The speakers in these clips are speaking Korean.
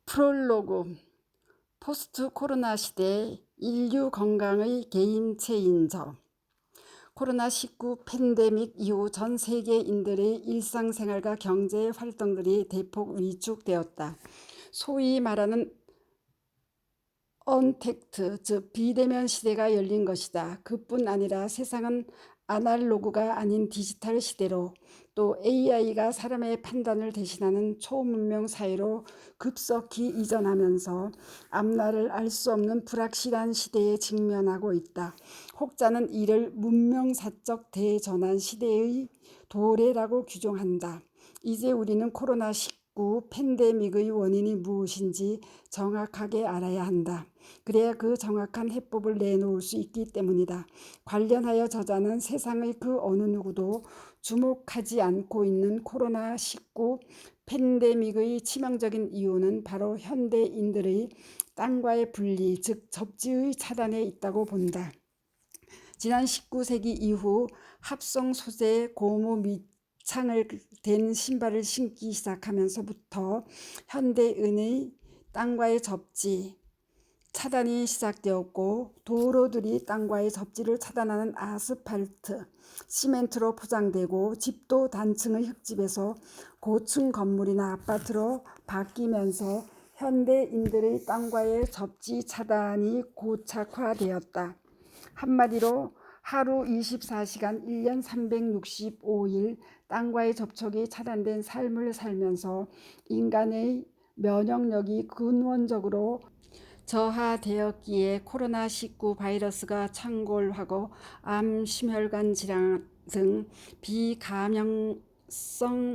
프롤로그. 포스트 코로나 시대 인류 건강의 게임 체인저. 코로나19 팬데믹 이후 전 세계인들의 일상생활과 경제 활동들이 대폭 위축되었다. 소위 말하는 언택트, 즉 비대면 시대가 열린 것이다. 그뿐 아니라 세상은 아날로그가 아닌 디지털 시대로, 또 AI가 사람의 판단을 대신하는 초문명 사회로 급속히 이전하면서 앞날을 알 수 없는 불확실한 시대에 직면하고 있다. 혹자는 이를 문명사적 대전환 시대의 도래라고 규정한다. 이제 우리는 코로나19 팬데믹의 원인이 무엇인지 정확하게 알아야 한다. 그래야 그 정확한 해법을 내놓을 수 있기 때문이다. 관련하여 저자는 세상의 그 어느 누구도 주목하지 않고 있는 코로나19 팬데믹의 치명적인 이유는 바로 현대인들의 땅과의 분리, 즉 접지의 차단에 있다고 본다. 지난 19세기 이후 합성 소재의 고무 밑창을 댄 신발을 신기 시작하면서부터 현대인의 땅과의 접지, 차단이 시작되었고, 도로들이 땅과의 접지를 차단하는 아스팔트, 시멘트로 포장되고, 집도 단층의 흙집에서 고층 건물이나 아파트로 바뀌면서 현대인들의 땅과의 접지 차단이 고착화되었다. 한마디로 하루 24시간 1년 365일 땅과의 접촉이 차단된 삶을 살면서 인간의 면역력이 근원적으로 저하되었기에 코로나19 바이러스가 창궐하고 암, 심혈관 질환 등 비감염성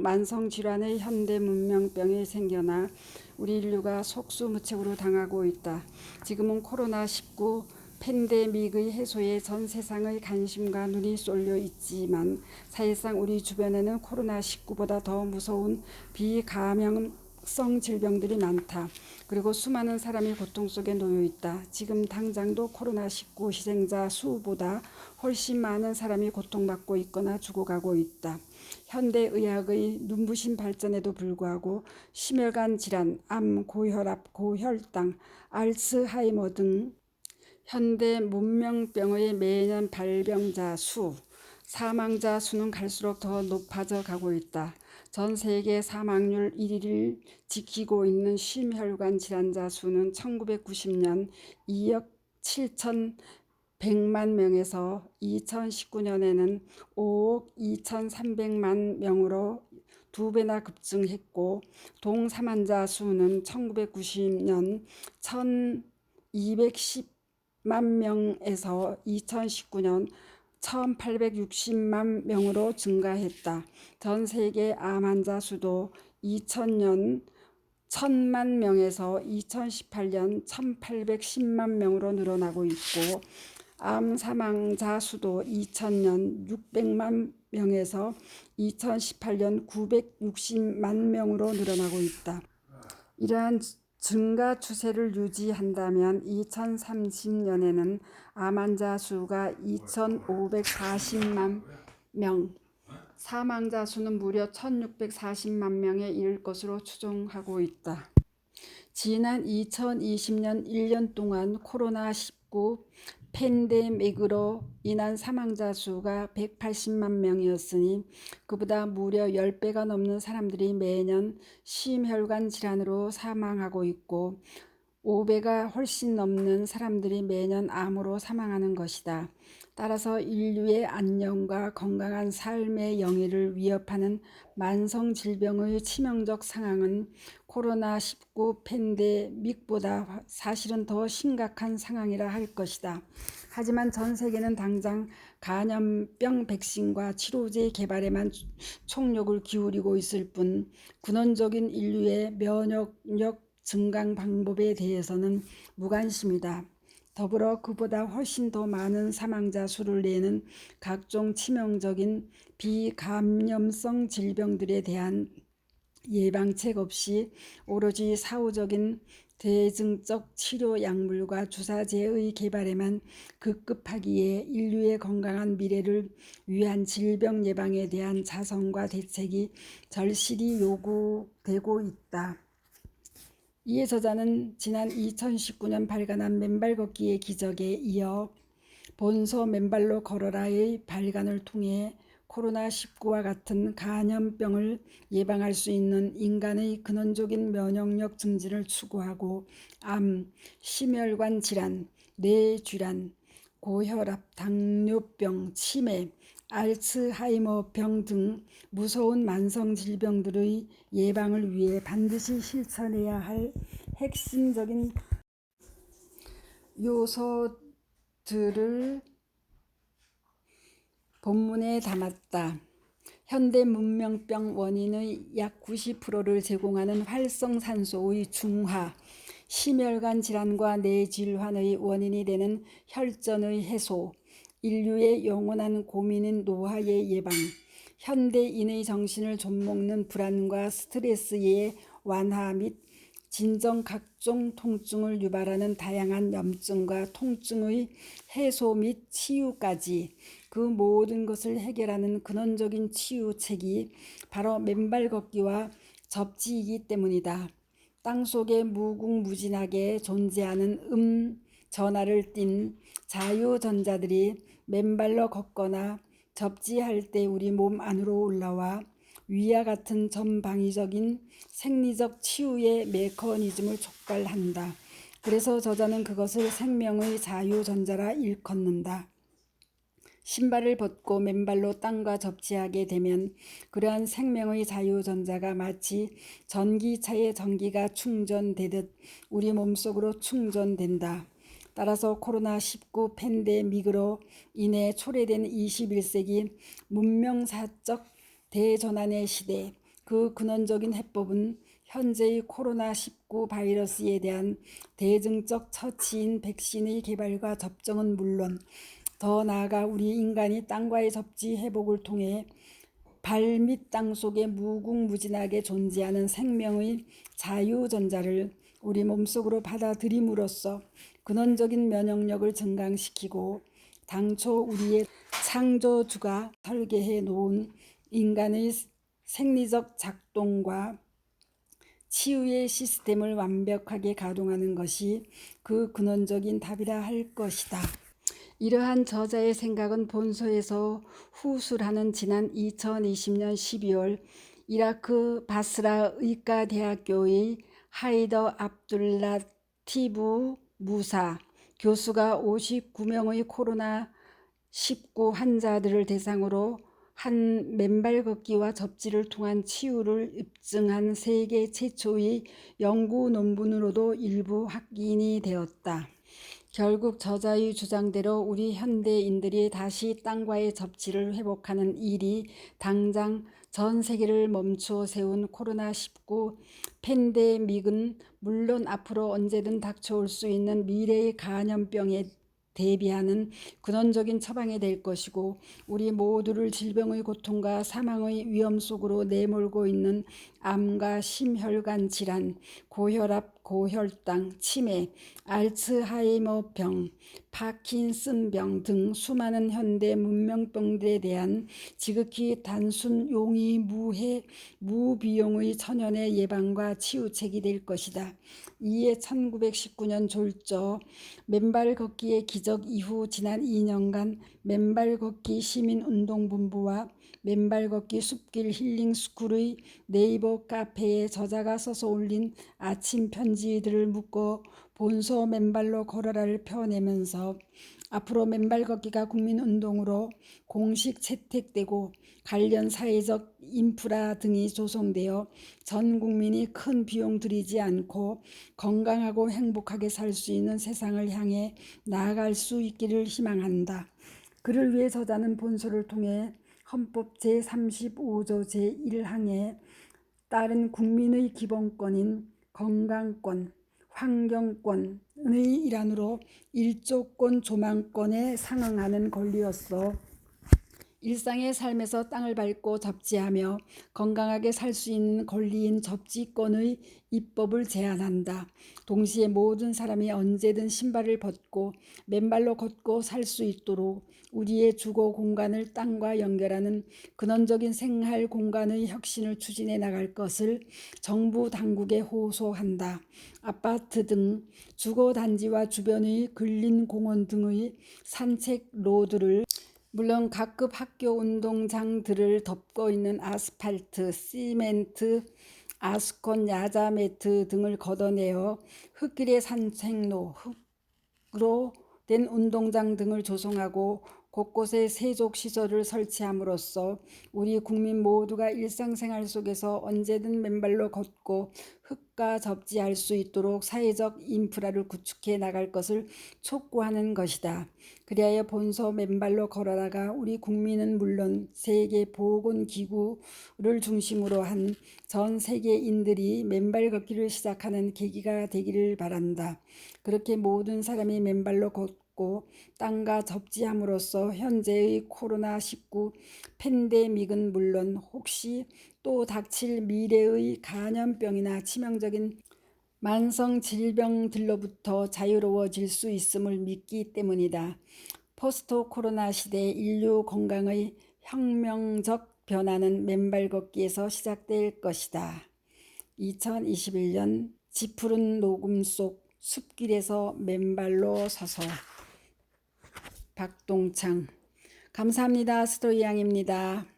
만성질환의 현대 문명병이 생겨나 우리 인류가 속수무책으로 당하고 있다. 지금은 코로나19 팬데믹의 해소에 전 세상의 관심과 눈이 쏠려 있지만 사실상 우리 주변에는 코로나19보다 더 무서운 비감염성 질병들이 많다. 그리고 수많은 사람이 고통 속에 놓여 있다. 지금 당장도 코로나19 희생자 수보다 훨씬 많은 사람이 고통받고 있거나 죽어가고 있다. 현대의학의 눈부신 발전에도 불구하고 심혈관 질환, 암, 고혈압, 고혈당, 알츠하이머 등 현대 문명병의 매년 발병자 수, 사망자 수는 갈수록 더 높아져 가고 있다. 전 세계 사망률 1위를 지키고 있는 심혈관 질환자 수는 1990년 2억 7,100만 명에서 2019년에는 5억 2,300만 명으로 2배나 급증했고, 동사망자 수는 1990년 1,210만 명에서 2019년 1,860만 명으로 증가했다. 전 세계 암 환자 수도 2000년 1,000만 명에서 2018년 1,810만 명으로 늘어나고 있고, 암 사망자 수도 2000년 600만 명에서 2018년 960만 명으로 늘어나고 있다. 이러한 증가 추세를 유지한다면 2030년에는 암 환자 수가 2,540만 명, 사망자 수는 무려 1,640만 명에 이를 것으로 추정하고 있다. 지난 2020년 1년 동안 코로나19 팬데믹으로 인한 사망자 수가 180만 명이었으니 그보다 무려 10배가 넘는 사람들이 매년 심혈관 질환으로 사망하고 있고 5배가 훨씬 넘는 사람들이 매년 암으로 사망하는 것이다. 따라서 인류의 안녕과 건강한 삶의 영예를 위협하는 만성 질병의 치명적 상황은 코로나19 팬데믹보다 사실은 더 심각한 상황이라 할 것이다. 하지만 전 세계는 당장 감염병 백신과 치료제 개발에만 총력을 기울이고 있을 뿐 근원적인 인류의 면역력 증강 방법에 대해서는 무관심이다. 더불어 그보다 훨씬 더 많은 사망자 수를 내는 각종 치명적인 비감염성 질병들에 대한 예방책 없이 오로지 사후적인 대증적 치료 약물과 주사제의 개발에만 급급하기에 인류의 건강한 미래를 위한 질병 예방에 대한 자성과 대책이 절실히 요구되고 있다. 이에 저자는 지난 2019년 발간한 맨발 걷기의 기적에 이어 본서 맨발로 걸어라의 발간을 통해 코로나19와 같은 간염병을 예방할 수 있는 인간의 근원적인 면역력 증진을 추구하고 암, 심혈관 질환, 뇌질환, 고혈압, 당뇨병, 치매, 알츠하이머병 등 무서운 만성 질병들의 예방을 위해 반드시 실천해야 할 핵심적인 요소들을 본문에 담았다. 현대 문명병 원인의 약 90%를 제공하는 활성산소의 중화, 심혈관 질환과 뇌질환의 원인이 되는 혈전의 해소, 인류의 영원한 고민인 노화의 예방, 현대인의 정신을 좀먹는 불안과 스트레스의 완화 및 진정 각종 통증을 유발하는 다양한 염증과 통증의 해소 및 치유까지 그 모든 것을 해결하는 근원적인 치유책이 바로 맨발 걷기와 접지이기 때문이다. 땅속에 무궁무진하게 존재하는 전하를 띤 자유전자들이 맨발로 걷거나 접지할 때 우리 몸 안으로 올라와 위와 같은 전방위적인 생리적 치유의 메커니즘을 촉발한다. 그래서 저자는 그것을 생명의 자유전자라 일컫는다. 신발을 벗고 맨발로 땅과 접지하게 되면 그러한 생명의 자유전자가 마치 전기차의 전기가 충전되듯 우리 몸속으로 충전된다. 따라서 코로나19 팬데믹으로 인해 초래된 21세기 문명사적 대전환의 시대, 그 근원적인 해법은 현재의 코로나19 바이러스에 대한 대증적 처치인 백신의 개발과 접종은 물론 더 나아가 우리 인간이 땅과의 접지 회복을 통해 발 및 땅 속에 무궁무진하게 존재하는 생명의 자유전자를 우리 몸속으로 받아들임으로써 근원적인 면역력을 증강시키고 당초 우리의 창조주가 설계해 놓은 인간의 생리적 작동과 치유의 시스템을 완벽하게 가동하는 것이 그 근원적인 답이라 할 것이다. 이러한 저자의 생각은 본서에서 후술하는 지난 2020년 12월 이라크 바스라 의과대학교의 하이더 압둘라티브 무사 교수가 59명의 코로나19 환자들을 대상으로 한 맨발 걷기와 접지를 통한 치유를 입증한 세계 최초의 연구 논문으로도 일부 확인이 되었다. 결국 저자의 주장대로 우리 현대인들이 다시 땅과의 접지를 회복하는 일이 당장 전 세계를 멈추어 세운 코로나19 팬데믹은 물론 앞으로 언제든 닥쳐올 수 있는 미래의 간염병에 대비하는 근원적인 처방이 될 것이고 우리 모두를 질병의 고통과 사망의 위험 속으로 내몰고 있는 암과 심혈관 질환, 고혈압, 고혈당, 치매, 알츠하이머병, 파킨슨병 등 수많은 현대 문명병들에 대한 지극히 단순 용이 무해 무비용의 천연의 예방과 치유책이 될 것이다. 이에 1919년 졸저 맨발 걷기의 기적 이후 지난 2년간 맨발 걷기 시민운동본부와 맨발 걷기 숲길 힐링 스쿨의 네이버 카페에 저자가 써서 올린 아침 편지들을 묶어 본서 맨발로 걸어라를 펴내면서 앞으로 맨발 걷기가 국민운동으로 공식 채택되고 관련 사회적 인프라 등이 조성되어 전 국민이 큰 비용 들이지 않고 건강하고 행복하게 살 수 있는 세상을 향해 나아갈 수 있기를 희망한다. 그를 위해 저자는 본서를 통해 헌법 제35조 제1항에 따른 국민의 기본권인 건강권, 환경권의 일환으로 일조권 조망권에 상응하는 권리로서 일상의 삶에서 땅을 밟고 접지하며 건강하게 살 수 있는 권리인 접지권의 입법을 제안한다. 동시에 모든 사람이 언제든 신발을 벗고 맨발로 걷고 살 수 있도록 우리의 주거 공간을 땅과 연결하는 근원적인 생활 공간의 혁신을 추진해 나갈 것을 정부 당국에 호소한다. 아파트 등 주거 단지와 주변의 근린 공원 등의 산책 로드를 물론 각급 학교 운동장들을 덮고 있는 아스팔트, 시멘트, 아스콘, 야자 매트 등을 걷어내어 흙길의 산책로, 흙으로 된 운동장 등을 조성하고 곳곳에 세족 시설을 설치함으로써 우리 국민 모두가 일상생활 속에서 언제든 맨발로 걷고 흙과 접지할 수 있도록 사회적 인프라를 구축해 나갈 것을 촉구하는 것이다. 그리하여 본서 맨발로 걸어라가 우리 국민은 물론 세계 보건기구를 중심으로 한 전 세계인들이 맨발 걷기를 시작하는 계기가 되기를 바란다. 그렇게 모든 사람이 맨발로 걷고 땅과 접지함으로써 현재의 코로나19 팬데믹은 물론 혹시 또 닥칠 미래의 감염병이나 치명적인 만성 질병들로부터 자유로워질 수 있음을 믿기 때문이다. 포스트 코로나 시대 인류 건강의 혁명적 변화는 맨발 걷기에서 시작될 것이다. 2021년 지푸른 녹음 속 숲길에서 맨발로 서서 박동창. 감사합니다. 스토리양입니다.